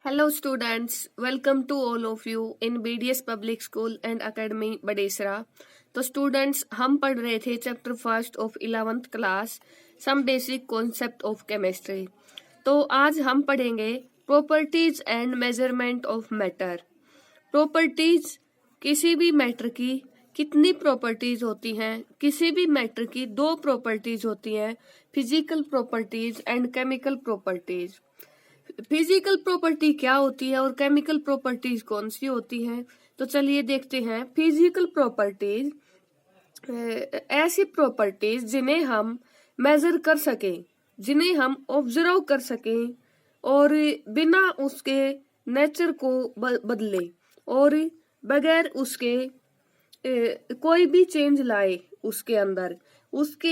Hello students, welcome to all of you in BDS Public School and Academy बडेसरा। तो students हम पढ़ रहे थे chapter first of 11th class some basic concept of chemistry. तो आज हम पढ़ेंगे properties and measurement of matter. Properties किसी भी मैटर की कितनी प्रॉपर्टीज होती हैं। किसी भी मैटर की दो प्रॉपर्टीज होती हैं, physical properties and chemical properties. Physical property क्या होती है और केमिकल प्रॉपर्टीज कौन सी होती हैं, तो चलिए देखते हैं। फिजिकल प्रॉपर्टीज ऐसी प्रॉपर्टीज जिन्हें हम मेजर कर सकें, जिन्हें हम ऑब्जर्व कर सकें और बिना उसके नेचर को बदले और बगैर उसके कोई भी चेंज लाए उसके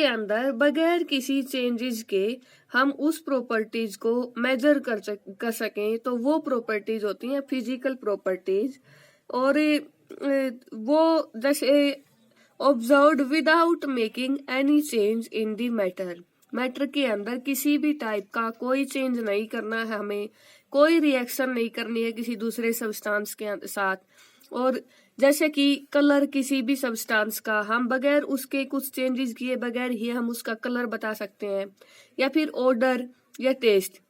अंदर बगैर किसी चेंजेस के हम उस प्रॉपर्टीज को मेजर कर सकें, तो वो प्रॉपर्टीज होती हैं फिजिकल प्रॉपर्टीज। और वो जैसे observed without making any change in the matter के अंदर किसी भी टाइप का कोई चेंज नहीं करना है, हमें कोई रिएक्शन नहीं करनी है किसी दूसरे सब्सटेंस के साथ। और जैसे कि कलर किसी भी सब्सटेंस का हम बगैर उसके कुछ चेंजेस किए बगैर ही हम उसका कलर बता सकते हैं, या फिर ऑर्डर या टेस्ट,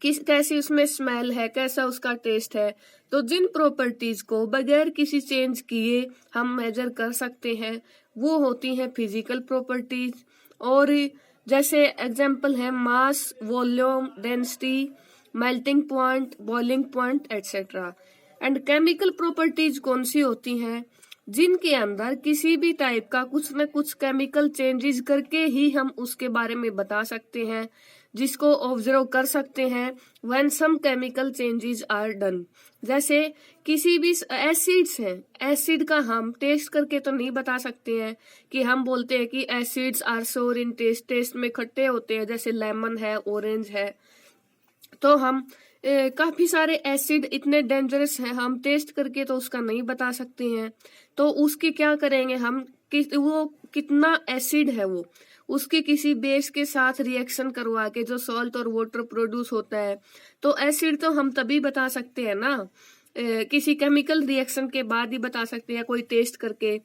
कैसी उसमें स्मेल है, कैसा उसका टेस्ट है। तो जिन प्रॉपर्टीज को बगैर किसी चेंज किए हम मेजर कर सकते हैं वो होती हैं फिजिकल प्रॉपर्टीज। और जैसे एग्जांपल है mass, volume, density, melting point, boiling point etcetera. And chemical properties कौन सी होती हैं, जिनके अंदर किसी भी टाइप का कुछ न कुछ केमिकल चेंजेस करके ही हम उसके बारे में बता सकते हैं, जिसको ऑब्जर्व कर सकते हैं when some chemical changes are done. जैसे किसी भी एसिड्स हैं, एसिड का हम टेस्ट करके तो नहीं बता सकते हैं कि हम बोलते हैं कि एसिड्स आर सोर इन टेस्ट, टेस्ट में खट्टे होते हैं, जैसे लेमन है, ऑरेंज है। तो हम काफी सारे एसिड इतने डेंजरस हैं, हम टेस्ट करके तो उसका नहीं बता सकते हैं। तो उसकी क्या करेंगे हम, वो कितना एसिड है, वो उसके किसी बेस के साथ रिएक्शन करवा के जो सॉल्ट और वाटर प्रोड्यूस होता है, तो एसिड तो हम तभी बता सकते हैं ना, किसी केमिकल रिएक्शन के बाद ही बता सकते हैं, कोई टेस्ट करके।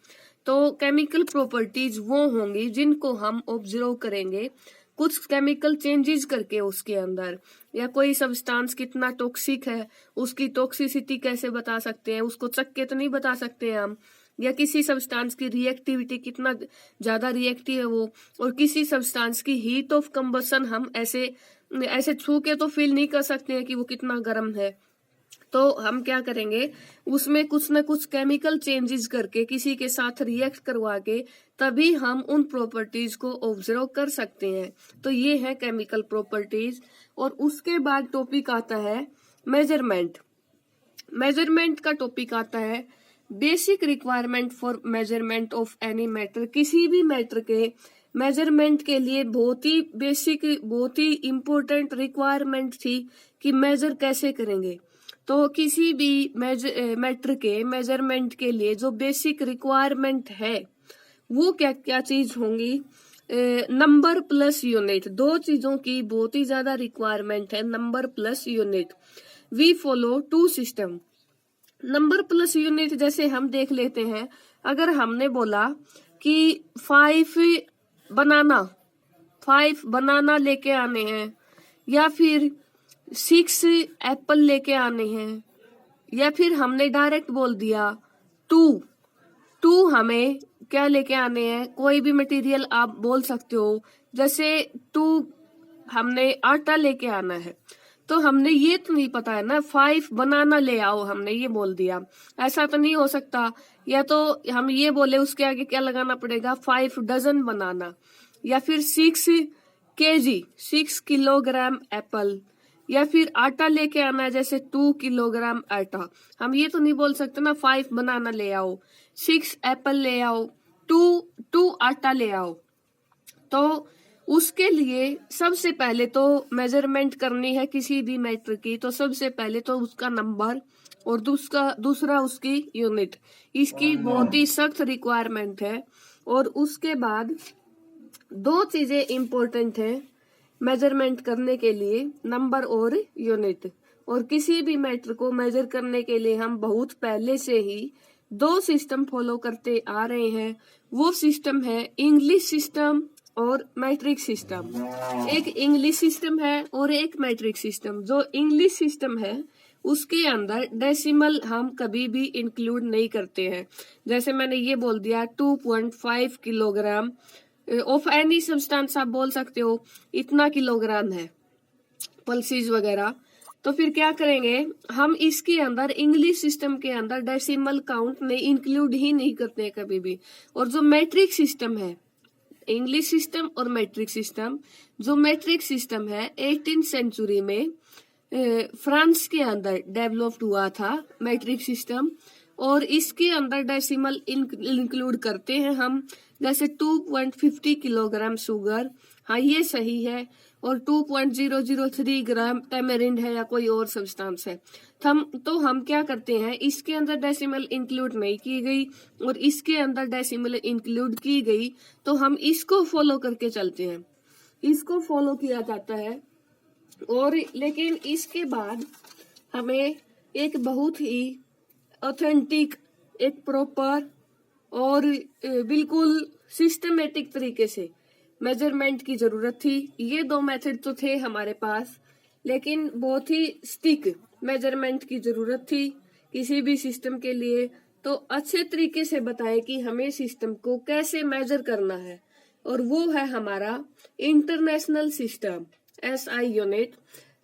तो केमिकल प्रॉपर्टीज वो होंगी जिनको हम ऑब्जर्व करेंगे कुछ केमिकल चेंजेस करके उसके अंदर, या कोई सब्सटेंस कितना टॉक्सिक है उसकी टॉक्सिसिटी कैसे बता सकते हैं, उसको चख के तो नहीं बता सकते हैं हम, या किसी सब्सटेंस की रिएक्टिविटी कितना ज्यादा रिएक्टिव है वो, और किसी सब्सटेंस की हीट ऑफ कंबशन हम ऐसे छू के तो फील नहीं कर सकते हैं कि वो कितना गर्म है। तो हम क्या करेंगे, उसमें कुछ न कुछ केमिकल चेंजेस करके किसी के साथ रिएक्ट करवा के तभी हम उन प्रॉपर्टीज को ऑब्जर्व कर सकते हैं। तो ये है केमिकल प्रॉपर्टीज। और उसके बाद टॉपिक आता है मेजरमेंट। मेजरमेंट का टॉपिक आता है basic requirement for measurement of any matter. किसी भी मैटर के मेजरमेंट के लिए बहुत ही बेसिक, बहुत ही इम्पोर्टेंट रिक्वायरमेंट थी कि मेजर कैसे करेंगे। तो किसी भी मैटर के मेजरमेंट के लिए जो बेसिक रिक्वायरमेंट है वो क्या क्या चीज होंगी, नंबर प्लस यूनिट। दो चीजों की बहुत ही ज्यादा रिक्वायरमेंट है, number plus unit. We follow two system. Number plus unit जैसे हम देख लेते हैं, अगर हमने बोला कि 5 बनाना लेके आने हैं, या फिर 6 एप्पल लेके आने हैं, या फिर हमने डायरेक्ट बोल दिया 2 हमें क्या लेके आने हैं, कोई भी मटेरियल आप बोल सकते हो। जैसे 2 हमने आटा लेके आना है, तो हमने ये तो नहीं पता है ना 5 बनाना ले आओ, हमने ये बोल दिया, ऐसा तो नहीं हो सकता। या तो हम ये बोले उसके आगे क्या लगाना पड़ेगा, 5 डजन बनाना, या फिर 6 किलोग्राम एप्पल, या फिर आटा लेके आना है जैसे 2 किलोग्राम आटा। हम ये तो नहीं बोल सकते ना 5 बनाना ले आओ, 6 एप्पल ले आओ, 2 आटा ले आओ। तो उसके लिए सबसे पहले तो मेजरमेंट करनी है किसी भी मैटर की, तो सबसे पहले तो उसका नंबर और दूसरा उसकी यूनिट, इसकी बहुत ही सख्त रिक्वायरमेंट है। और उसके बाद 2 चीजें इम्पोर्टेंट है मेजरमेंट करने के लिए, नंबर और यूनिट। और किसी भी मैटर को मेजर करने के लिए हम बहुत पहले से ही 2 सिस्टम फॉलो करते आ रहे हैं। वो सिस्टम है इंग्लिश सिस्टम और मैट्रिक सिस्टम। एक इंग्लिश सिस्टम है और एक मैट्रिक सिस्टम। जो इंग्लिश सिस्टम है उसके अंदर डेसिमल हम कभी भी इंक्लूड नहीं करते हैं। जैसे मैंने ये बोल दिया 2.5 किलोग्राम ऑफ एनी सब्सटेंस, आप बोल सकते हो इतना किलोग्राम है पल्सीज वगैरह। तो फिर क्या करेंगे हम, इसके अंदर इंग्लिश सिस्टम के अंदर डेसिमल काउंट नहीं इंक्लूड ही नहीं करते हैं कभी भी। और जो मैट्रिक सिस्टम है, इंग्लिश सिस्टम और मैट्रिक सिस्टम, जो मैट्रिक सिस्टम है 18th सेंचुरी में फ्रांस के अंदर डेवलप्ड हुआ था मैट्रिक सिस्टम। और इसके अंदर डेसिमल इंक्लूड करते हैं हम, जैसे 2.50 किलोग्राम शुगर, हाँ ये सही है, और 2.003 ग्राम टेमेरिंड है या कोई और सब्सटेंस है। तो हम क्या करते हैं, इसके अंदर डेसिमल इंक्लूड नहीं की गई और इसके अंदर डेसिमल इंक्लूड की गई, तो हम इसको फॉलो करके चलते हैं, इसको फॉलो किया जाता है। और लेकिन इसके बाद हमें एक बहुत ही ऑथेंटिक, एक प्रॉपर और बिल्कुल सिस्टमेटिक तरीके से मेजरमेंट की जरूरत थी। ये 2 मेथड तो थे हमारे पास, लेकिन बहुत ही स्टिक मेजरमेंट की जरूरत थी किसी भी सिस्टम के लिए। तो अच्छे तरीके से बताए कि हमें सिस्टम को कैसे मेजर करना है, और वो है हमारा international system SI unit.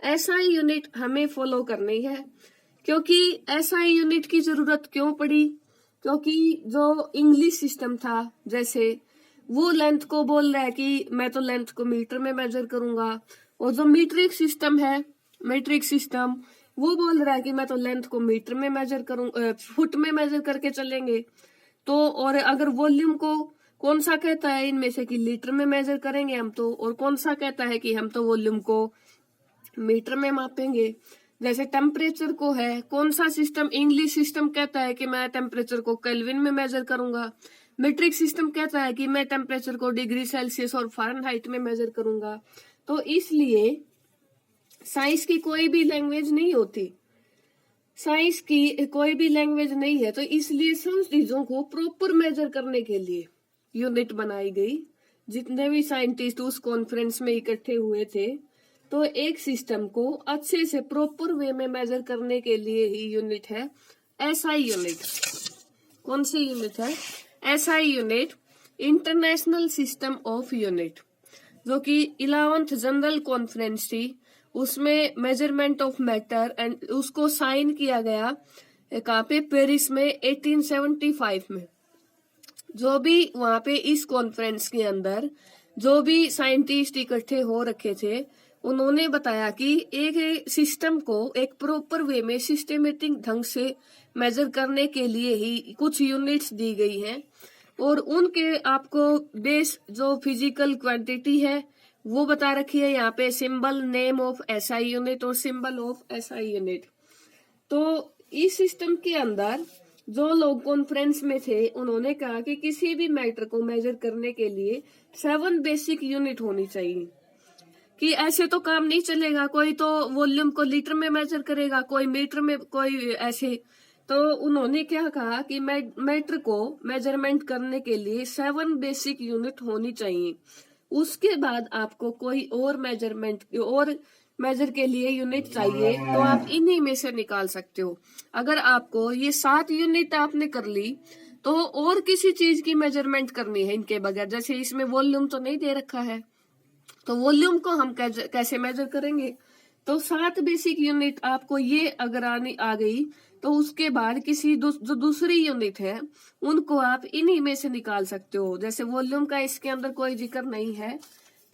SI unit हमें फॉलो करनी है। क्योंकि SI यूनिट की जरूरत क्यों पड़ी, क्योंकि जो इंग्लिश सिस्टम था, जैसे वो लेंथ को बोल रहा है कि मैं तो लेंथ को मीटर में मेजर करूंगा, और जो मीट्रिक सिस्टम है, मैट्रिक सिस्टम, वो बोल रहा है कि मैं तो लेंथ को मीटर में मेजर करूंगा, फुट में मेजर करके चलेंगे। तो और अगर वॉल्यूम को कौन सा कहता है इनमें से कि लीटर में मेजर करेंगे हम तो, और कौन सा कहता है कि हम तो वॉल्यूम को मीटर में मापेंगे। जैसे टेम्परेचर को है, कौन सा सिस्टम, इंग्लिश सिस्टम कहता है कि मैं टेम्परेचर को केल्विन में मेजर करूंगा, मीट्रिक सिस्टम कहता है कि मैं टेम्परेचर को डिग्री सेल्सियस और फ़ारेनहाइट में मेजर करूंगा। तो इसलिए साइंस की कोई भी लैंग्वेज नहीं होती, साइंस की कोई भी लैंग्वेज नहीं है। तो इसलिए सब चीजों को प्रॉपर मेजर करने के लिए यूनिट बनाई गई। जितने भी साइंटिस्ट उस कॉन्फ्रेंस में इकट्ठे हुए थे, तो एक सिस्टम को अच्छे से प्रॉपर वे में मेजर करने के लिए ही यूनिट है SI यूनिट। कौन सी यूनिट है? SI unit, international system of unit, जो कि 11th जनरल कॉन्फ्रेंस थी। उसमें मेजरमेंट ऑफ मैटर एंड उसको साइन किया गया कहाँ पे, पेरिस में 1875 में। जो भी वहां पे इस कॉन्फ्रेंस के अंदर जो भी साइंटिस्ट इकट्ठे हो रखे थे, उन्होंने बताया कि एक सिस्टम को एक प्रॉपर वे में सिस्टमेटिक ढंग से मेजर करने के लिए ही कुछ यूनिट्स दी गई हैं, और उनके आपको बेस जो फिजिकल क्वांटिटी है वो बता रखी है यहाँ पे, symbol name of SI unit और सिंबल ऑफ SI यूनिट। तो इस सिस्टम के अंदर जो लोग कॉन्फ्रेंस में थे, उन्होंने कहा कि किसी भी मैटर को मेजर करने के लिए 7 बेसिक यूनिट होनी चाहिए, कि ऐसे तो काम नहीं चलेगा। कोई तो वॉल्यूम को लीटर में मेजर करेगा, कोई मीटर में, कोई ऐसे। तो उन्होंने क्या कहा कि मैटर को मेजरमेंट करने के लिए 7 बेसिक यूनिट होनी चाहिए। उसके बाद आपको कोई और मेजरमेंट और मेजर के लिए यूनिट चाहिए तो आप इन्हीं में से निकाल सकते हो। अगर आपको ये 7 यूनिट आपने कर ली, तो और किसी चीज की मेजरमेंट करनी है इनके बगैर, जैसे इसमें वॉल्यूम तो नहीं दे रखा है, तो वॉल्यूम को हम कैसे मेजर करेंगे। तो 7 बेसिक यूनिट आपको ये अगर आ गई, तो उसके बाद किसी जो दूसरी यूनिट है उनको आप इन्हीं में से निकाल सकते हो। जैसे वॉल्यूम का इसके अंदर कोई जिक्र नहीं है,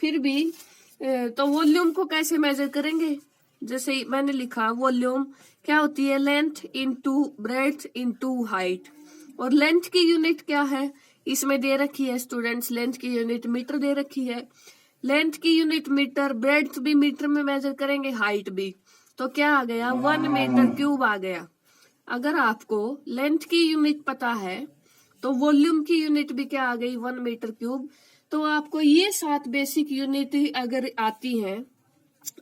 फिर भी तो वॉल्यूम को कैसे मेजर करेंगे। जैसे मैंने लिखा, वॉल्यूम क्या होती है, length into breadth into height. और लेंथ की यूनिट क्या है, इसमें दे रखी है स्टूडेंट्स, लेंथ की यूनिट मीटर दे रखी है। लेंथ की यूनिट मीटर, ब्रेड्थ भी मीटर में मेजर करेंगे, हाइट भी। तो क्या आ गया, 1 मीटर क्यूब आ गया। अगर आपको लेंथ की यूनिट पता है तो वॉल्यूम की यूनिट भी क्या आ गई, 1 मीटर क्यूब। तो आपको ये 7 बेसिक यूनिट अगर आती हैं,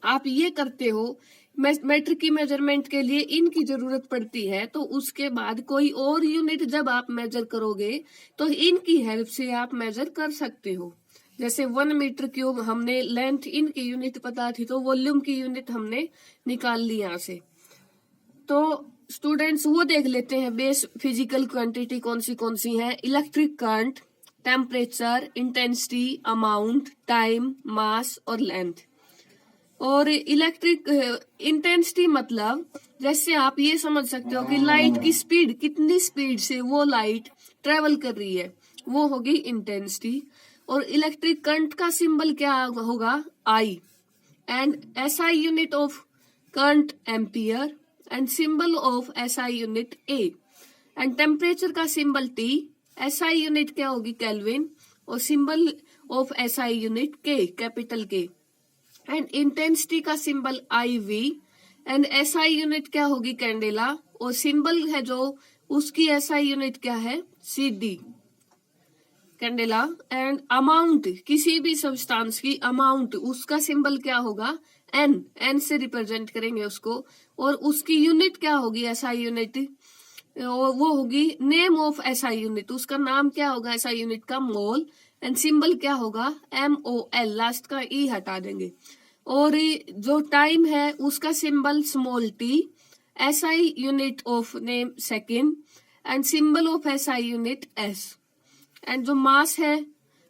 आप ये करते हो मैटर की मेजरमेंट के लिए इनकी जरूरत पड़ती है, तो उसके बाद कोई और यूनिट जब आप मेजर करोगे तो इनकी हेल्प से आप मेजर कर सकते हो। जैसे 1 मीटर क्यूब, हमने लेंथ इनकी यूनिट पता थी तो वॉल्यूम की यूनिट हमने निकाल ली यहाँ से। तो स्टूडेंट्स वो देख लेते हैं बेस फिजिकल क्वांटिटी कौन सी है। Electric current, temperature, intensity, amount, time, mass और लेंथ। और इलेक्ट्रिक इंटेंसिटी मतलब जैसे आप ये समझ सकते हो कि लाइट की स्पीड, कितनी स्पीड से वो लाइट ट्रेवल कर रही है, वो होगी इंटेंसिटी। और इलेक्ट्रिक करंट का सिंबल क्या होगा, I, and SI unit of current ampere, and symbol of SI unit A. And temperature का सिंबल टी, एसआई यूनिट क्या होगी, केल्विन, और symbol of SI unit K, capital K. And intensity का symbol I V, and SI unit क्या होगी, candela, और symbol है जो उसकी एसआई यूनिट क्या है, C D, candela. And amount, किसी भी सब्सटेंस की अमाउंट, उसका सिंबल क्या होगा, एन, एन से रिप्रेजेंट करेंगे उसको। और उसकी यूनिट क्या होगी, एसआई यूनिट, वो होगी नेम ऑफ एसआई यूनिट, उसका नाम क्या होगा एसआई यूनिट का, मोल। एंड सिंबल क्या होगा, एम ओ एल, लास्ट का ई हटा देंगे। और जो टाइम है उसका symbol small T, SI unit of name second, and symbol of SI unit S. And जो मास है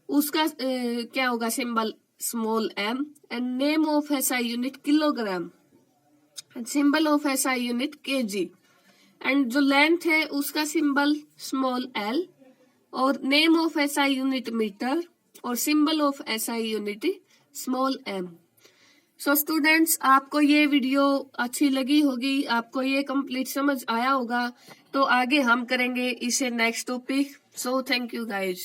उसका क्या होगा, symbol small M, and name of SI unit kilogram, and symbol of SI unit KG. And जो length है उसका symbol small L, और name of SI unit metre, और symbol of SI unit small M. So students, आपको ये video अच्छी लगी होगी, आपको ये कंप्लीट समझ आया होगा। तो आगे हम करेंगे इसे next topic. So thank you guys.